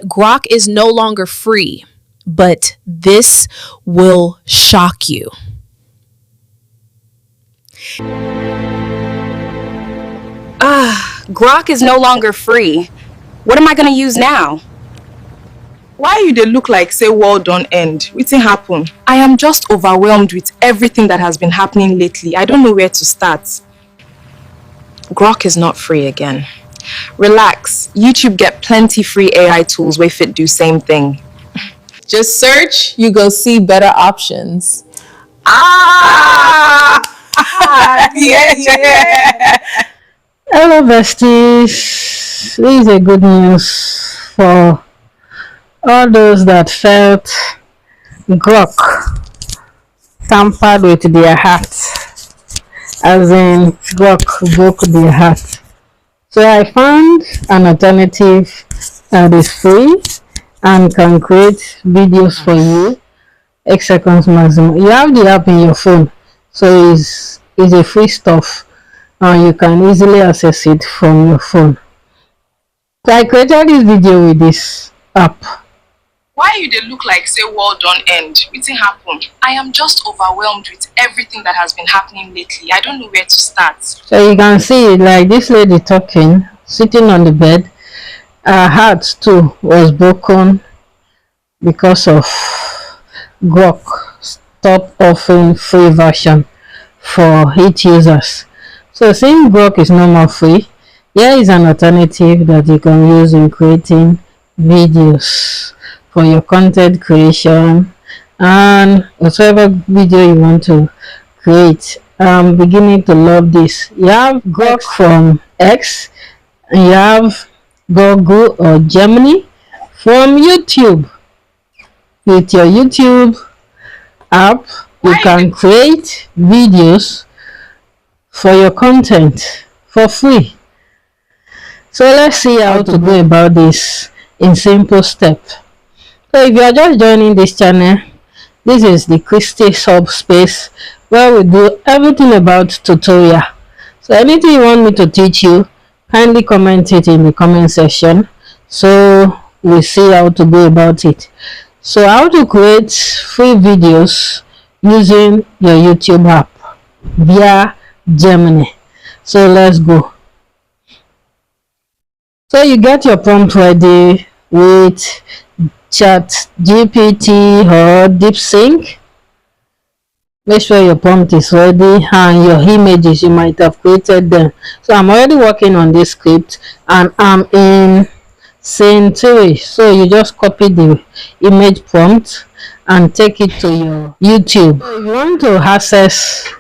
Grok is no longer free, but this will shock you. Grok is no longer free. What am I gonna use now? Why you dey look like say world don end? Wetin happen? I am just overwhelmed with everything that has been happening lately. I don't know where to start. Grok is not free again. Relax. YouTube get plenty free AI tools wey fit do same thing. Just search, you go see better options. Yeah. Hello, besties. This is a good news for all those that felt Grok tampered with their heart, as in Grok broke their heart. So I found an alternative that is free and can create videos for you, 8 seconds maximum. You have the app in your phone, so it's a free stuff and you can easily access it from your phone. So I created this video with this app. Why you dey look like say world don end? Wetin happen? I am just overwhelmed with everything that has been happening lately. I don't know where to start. So you can see like this lady talking, sitting on the bed. Her heart too was broken because of Grok stop offering free version for it users. So since Grok is no more free, here is an alternative that you can use in creating videos for your content creation and whatever video you want to create. I'm beginning to love this. You have Grok from X, and you have Google or Gemini from YouTube. With your YouTube app, you can create videos for your content for free. So let's see how to go about this in simple steps. So if you are just joining this channel, this is the Christy subspace where we do everything about tutorial. So anything you want me to teach you, kindly comment it in the comment section so we'll see how to go about it. So how to create free videos using your YouTube app via Gemini. So let's go. So you get your prompt ready with chatgpt or DeepSeek. Make sure your prompt is ready and your images, you might have created them. So I'm already working on this script and I'm in scene 3. So you just copy the image prompt and take it to your YouTube. So if you want to access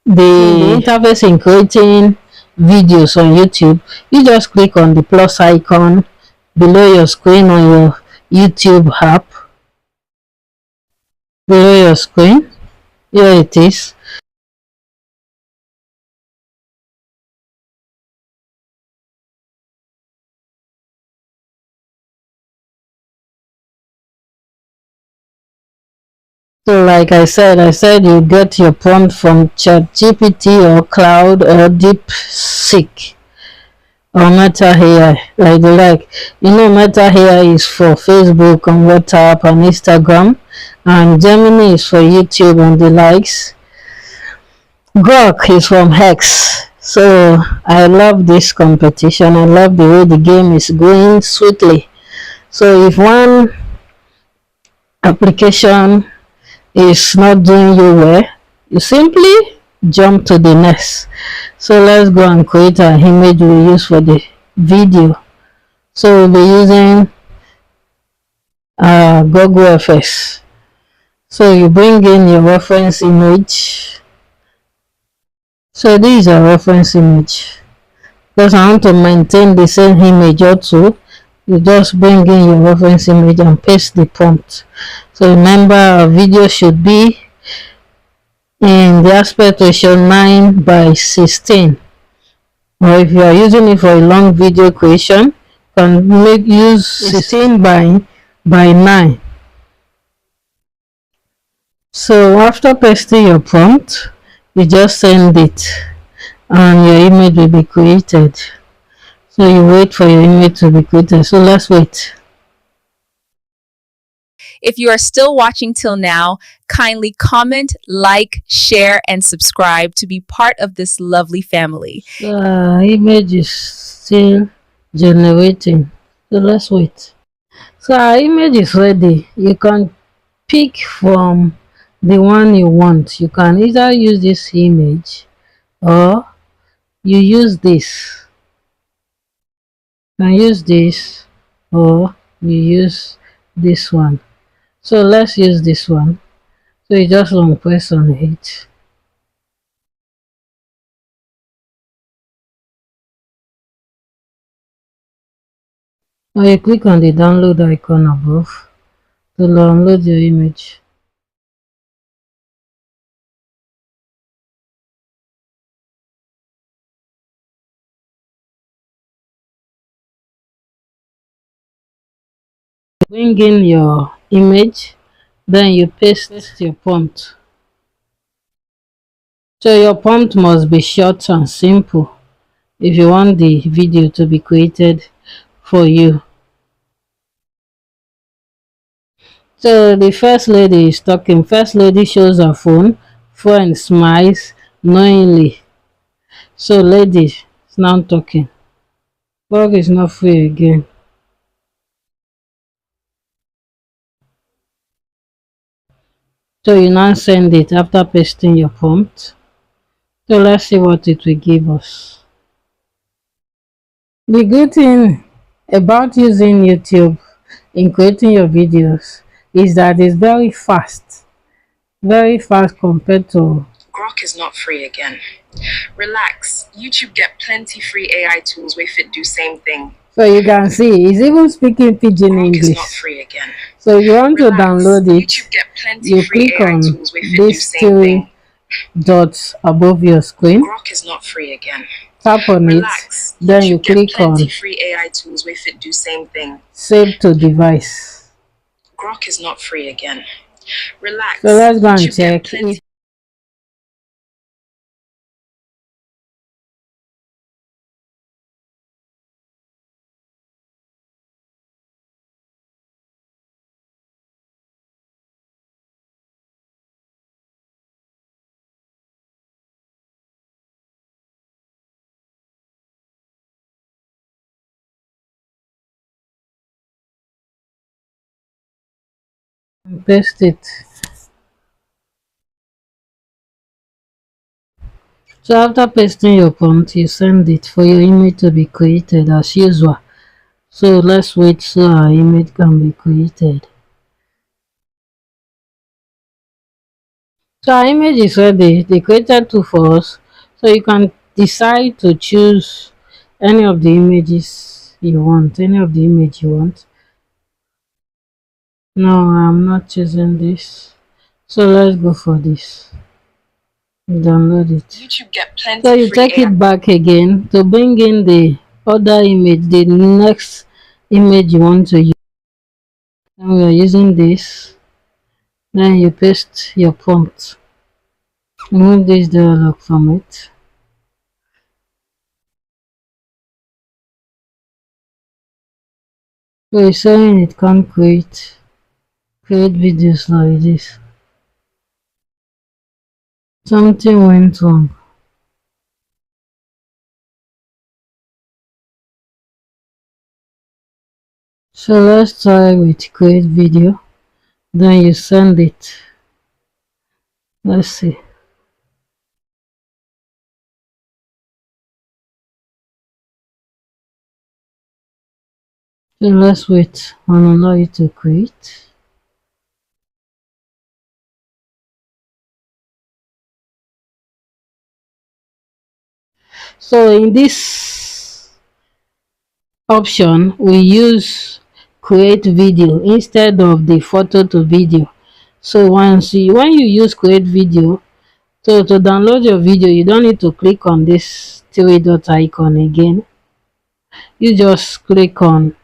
the interface in creating videos on YouTube, you just click on the plus icon below your screen on your YouTube app. Below your screen, here it is. So like I said you get your prompt from ChatGPT or Cloud or DeepSeek or Meta AI, like they like. You know, Meta AI is for Facebook and WhatsApp and Instagram, and Gemini is for YouTube and the likes. Grok is from X. So I love this competition. I love the way the game is going sweetly. So if one application is not doing you well, you simply jump to the next. So let's go and create an image we use for the video. So we'll be using Google FS. So you bring in your reference image. So this is a reference image. Because I want to maintain the same image also, you just bring in your reference image and paste the prompt. So remember, our video should be in the aspect ratio 9:16. Or if you are using it for a long video creation, you can use 16:9. So after pasting your prompt, you just send it and your image will be created. So you wait for your image to be created. So let's wait. If you are still watching till now, kindly comment, like, share, and subscribe to be part of this lovely family. Image is still generating. So let's wait. So our image is ready. You can pick from the one you want. You can either use this image or you use this. You can use this or you use this one. So let's use this one. So you just long press on it. Or you click on the download icon above to download your image. Bring in your image, then you paste your prompt. So your prompt must be short and simple if you want the video to be created for you. So the first lady is talking. First lady shows her phone, friend smiles knowingly. So lady is now talking. Grok is not free again. So you now send it after pasting your prompt. So let's see what it will give us. The good thing about using YouTube in creating your videos is that it's very fast compared to Grok is not free again. Relax. YouTube get plenty free AI tools where fit do same thing. so you can see it's even speaking pidgin Grok is not English. free again. So if you want to Relax. download it, YouTube get plenty you free click AI on tools where fit do these same three thing. dots above your screen, Grok is not free again. tap on it, Relax. then you YouTube get click on plenty free AI tools where fit do same thing. save to device. Grok is not free again. Relax. So let's go and YouTube get check plenty it. And paste it. So after pasting your prompt, you send it for your image to be created as usual. So let's wait so our image can be created. So our image is ready. They created two for us. So you can decide to choose any of the images you want. Any of the image you want. No, I'm not choosing this. So let's go for this. Download it. YouTube get plenty So you free take AI. it back again to bring in the other image, the next image you want to use. And we are using this. Then you paste your prompt. Remove this dialog from it. So it's saying it can't create videos like this. Something went wrong. So let's try with create video. Then you send it. Let's see. So let's wait and allow it to create. So in this option, we use create video instead of the photo to video. So when you use create video, so to download your video, you don't need to click on this three dot icon again. You just click on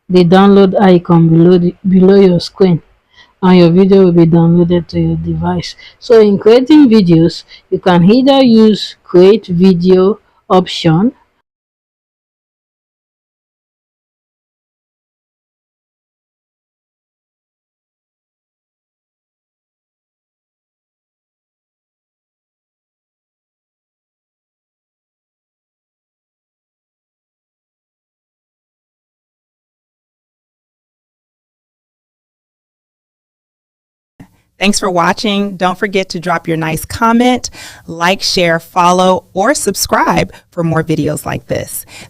the download icon below your screen and your video will be downloaded to your device. So in creating videos, you can either use create video option Thanks for watching. Don't forget to drop your nice comment, like, share, follow, or subscribe for more videos like this.